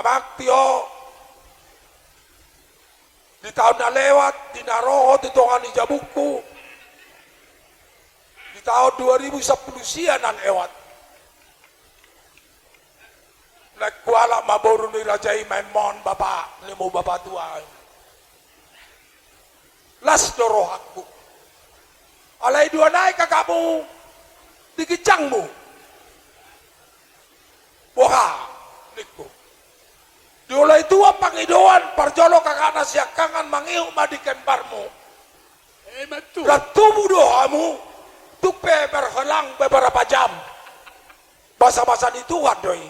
Mamaktio di tahun na lewat dinaroho titongan ija buku di tahun 2010 sianan lewat nagkuala maboru ni Rajai Maimon bapak limu bapak tua las doroh aku alay dua naik kakamu dikicangmu boha niku diulay tua pangidoan parjolo kakana siakangan mangiu madi kembarmu dan tubuh doamu tupe berhelang beberapa jam basa-basa di Tuhan doi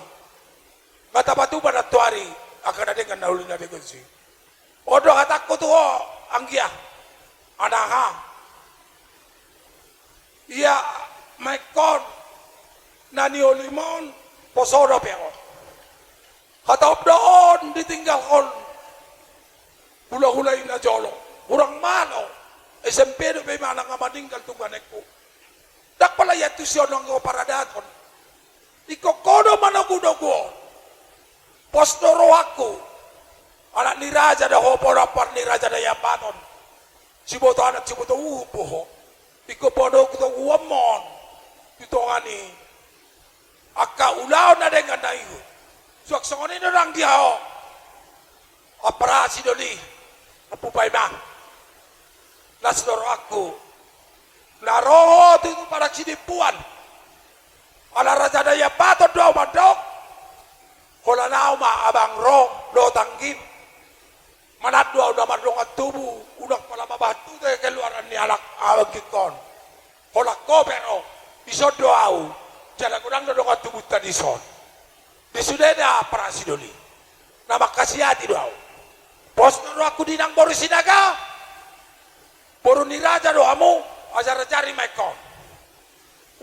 ngata batu pada tuari akan ada dengan naulin ada kunci odoh kataku tuh anggia anaha iya mekon nani olimon posodo peko kata obdoon ditinggal kon hula-hulay na jolo kurang malo SMP do may manang amaninggal tuganekku dak pala yatu siya nang paradaton ikokodo managudogo postoro aku anak ni raja da hopo rapar ni raja da yapaton siboto anak siboto upo iko podo kuto uamon itongani aka ulao na dengan nayu suak songoni orang dia operasi doli apu paima nasdor aku naroho itu pada sinipuan ala raja daya pato do mandok kola nao ma abang ro do tanggim manat dua udah madong tubuh udah pala mabatu teh keluaran ni anak awak kikon kola kopero iso doau jalan kurang do tubuh tadi son disudena operasi doli nama kasih hati doau postur aku dinang boru sinaga boru ni raja doamu ajar cari mekon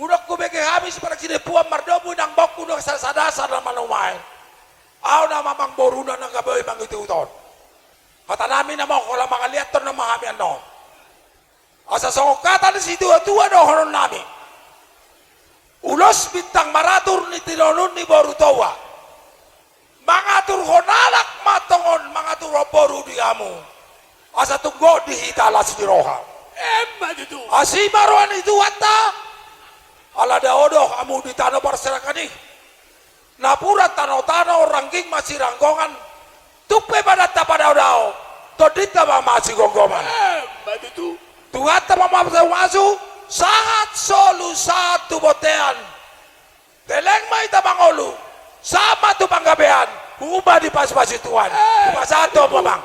udah ku bege habis pada sini puan mardobu nang boku udah sadasa nama numai au nama mang boru na nang gabe mang itu uton kata nami nama kola mangaliat ton nama hamian no asa songkatan si tua do horon nami ulos bintang maratur ni tilonun ni boru tawa mangatur honalak matongon mangatur boru di kamu asa tunggu di hitalas di roha itu asimaruan itu wata ala daodoh kamu di tanah berserakan nih napura tano-tano ranking masih ranggongan tupe pada pada odao todita masih gonggoman itu Tuhan mama masuk sangat solu satu botean teleng mai tabangolu sama tu panggabean ubah di pas-pas Tuhan ubah satu mamang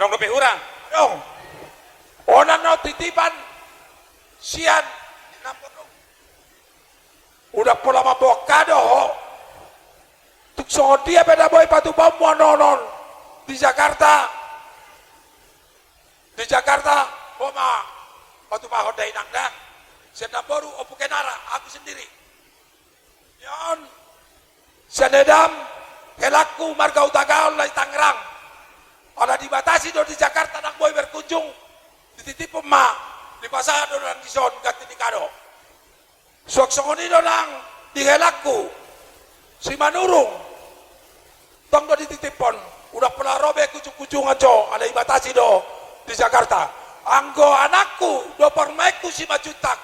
arong lebih urang dong onan no titipan sian udah pola mabokado tuk so dia beda boy patu bom nonon di Jakarta Oma patu paho dai nangda sena boru opukenara aku sendiri yon senedam helaku marga utagaon lai Tangerang ada dibatasi do di Jakarta nak boy berkunjung dititip emak di pasar do nang dison ganti di kado suak songoni do nang di helaku si manurung tong do dititipon udah pernah robek kucung-kucung aco ada dibatasi do di Jakarta anggo anakku do permaiku si majutak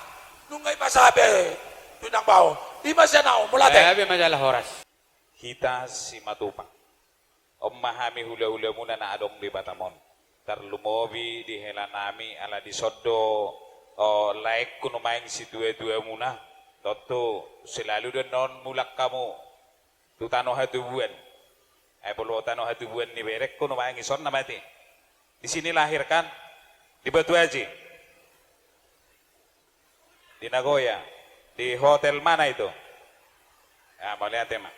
nungai pasabe tunang bau di masanao mulate abi majalah horas kita si matupang memahami hula-hula muna na adong di Batamon tarlumobi di helanami ala di soddo laik kuno maing si dua-dua muna toto selalu dan non mulak kamu tu tano hatubuan puluh tano hatubuan ni berek kuno maing ison namati di sini lahir kan di Batu Haji di Nagoya di hotel mana itu ya mau lihat tema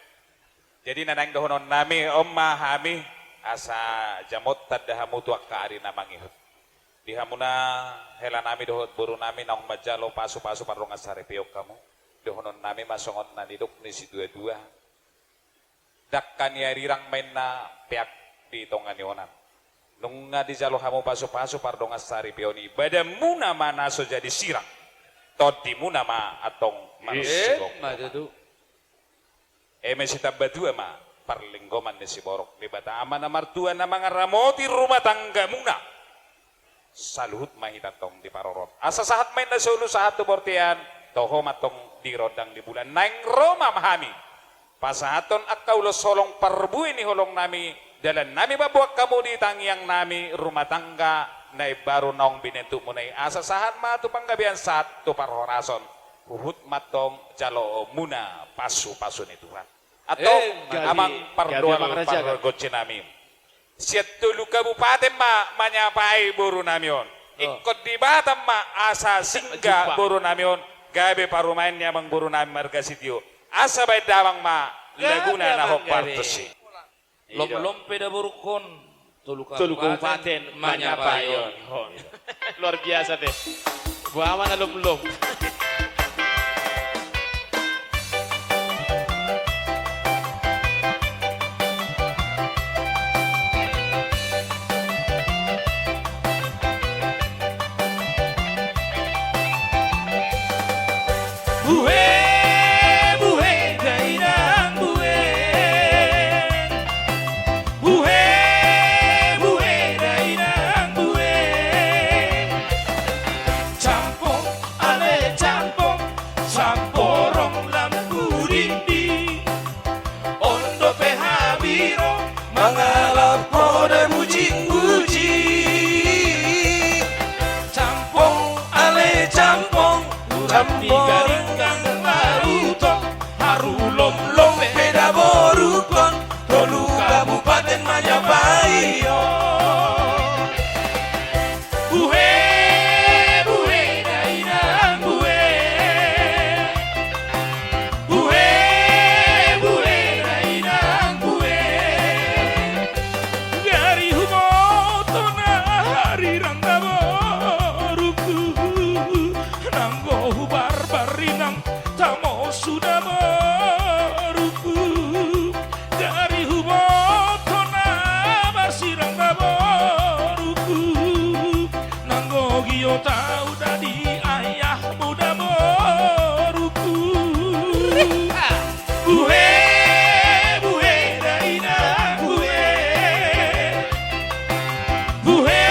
jadi nanang dohonon nami omma hami asa jamot tadahamu tuak ka ari namangihut di hamuna hela nami dohot buru nami nang majalo pasu-pasu parong asare piok kamu dohonon nami masongon naniduk ni si dua-dua dakkan ya rirang main na piak di tongani onan nung nga di jalo kamu pasu-pasu pardong asari pioni badamu nama naso jadi sirang todi mu nama atong manusia itu Sita badua ma parlinggoman ni si borok di bata ama na martua na mga ramoti rumah tangga muna saluhut mahitatong di parorot asa sahat main na solo sa ato bortian toho matong di rodang di bulan naing Roma mahami pasahaton akaw lo solong parbuin ni holong nami dalan nami babuak kamu di tangyang nami rumah tangga na baru nong binentu mo na asa sahat ma tu panggabian saat tu parhorason uhut matong jalo muna pasu-pasu ni Tuhan atau amang pardoal pargotse nami siat tulu kabupaten ma manyapai buru namion ikut di Batam ma asa singga buru namion gabe parumainnya mang buru nami marga sitio asa bae dawang ma laguna na hopartosi Lom-lompe da burukon tulu kabupaten manyapayon. Luar biasa teh. Buaman na lom-lom. Mangalap kode muji-muji campong ale campong garinggang laruto haru lom-lom beda borukon tolu kabupaten Manyapayo buhe buhe dainang buhe buhe buhe dainang buhe gari humoto na hari rangga boruku nanggo hubar barinang tamo sudah boruku gari humoto na basirang boruku nanggo gio tau dadi ayah muda boruku buhe buhe dainang buhe buhe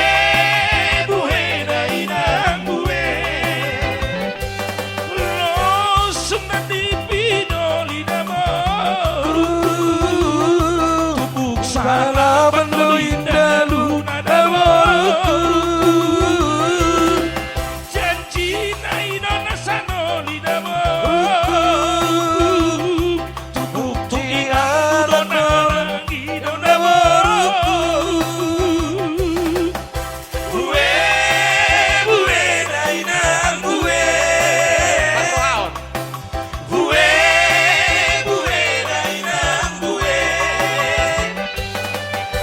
buhe dainang buhe losong nanti pinoli damoru tubuk salaban lo indalu nadamoru janji nainona sanoli damoru tubuk tungian lagi damoru buwe buwe dainang buwe buwe buwe dainang buwe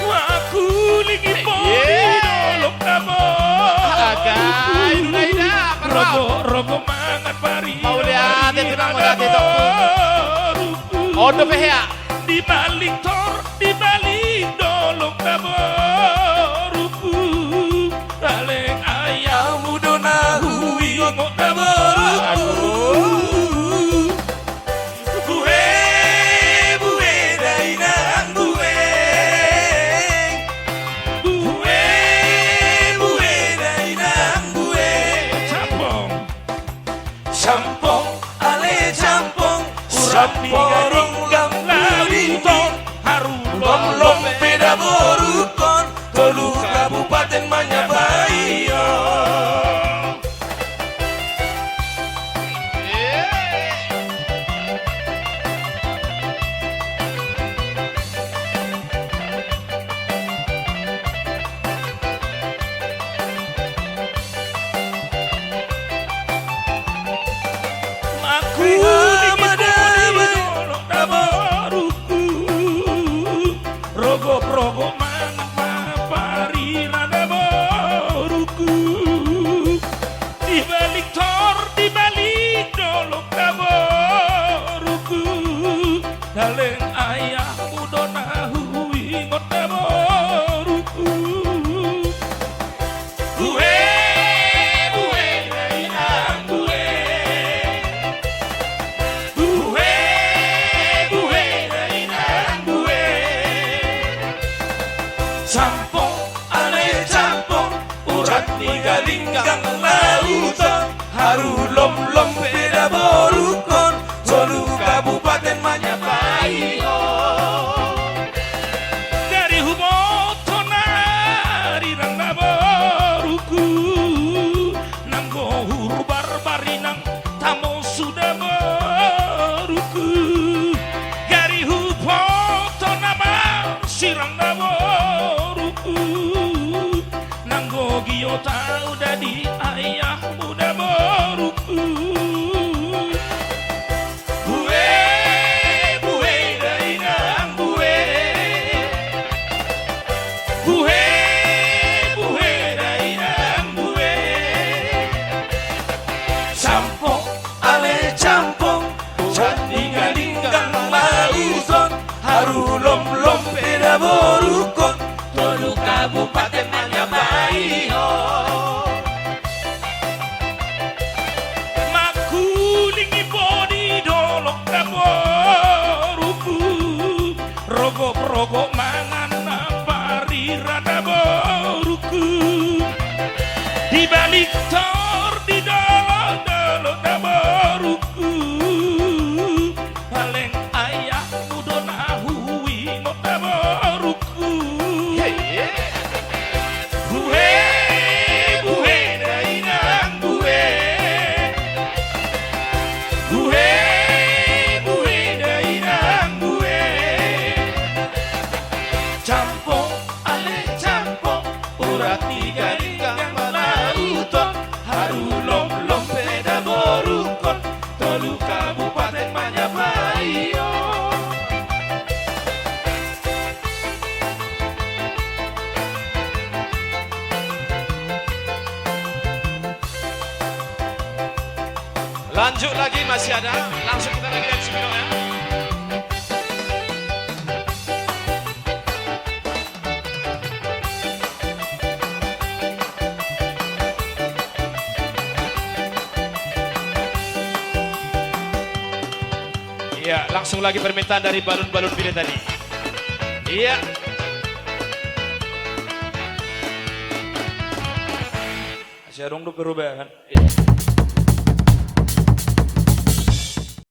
waku ligi pori dolok namo Agay, nunay na, rogo rogo mangan pari Mau lihat itu, mau lihat itu. Odo pehya. di balik tor di balik dolok daboruku taleng ayam udona hui ngok daboruku buhe buhe dainang buhe buhe buhe dainang buhe campong campong ale campong sampong gamlarito harum lom beda borukon tolu kabupaten Manyapayo aku rogo progo mangan pari rada boruku di balik tor di balik dolok daboruku daleng ayah udona hui ngot daboruku buhe buhe dainang buhe buhe buhe Harulom-lom beda borukon Tolu Kabupaten Majapahit. Dari humoto nari nang naboruku nanggo huru barbari nang tamo sudah boruku dari humoto nama sirang naboruku nanggo gio tau dadi ayah muda boruku. Harulom-lom beda borukon Tolu Kabupaten Majapahit. Makulingi bodi dolok na boruku rogok-rogok mangan na parira na boruku di balik tor di dalam na boruku paling ayah muda na hui mo na boruku. Buhe buhe dai nang buhe buhe buhe dai nang buhe campong ale campong urat tiga linggang malauton harulom-lom beda borukon Tolu Kabupaten Majapahit. Lanjut lagi masih ada. Langsung kita lagi lihat videonya. Iya, langsung lagi permintaan dari balon-balon video tadi. Iya. Masih ada dong perubahan.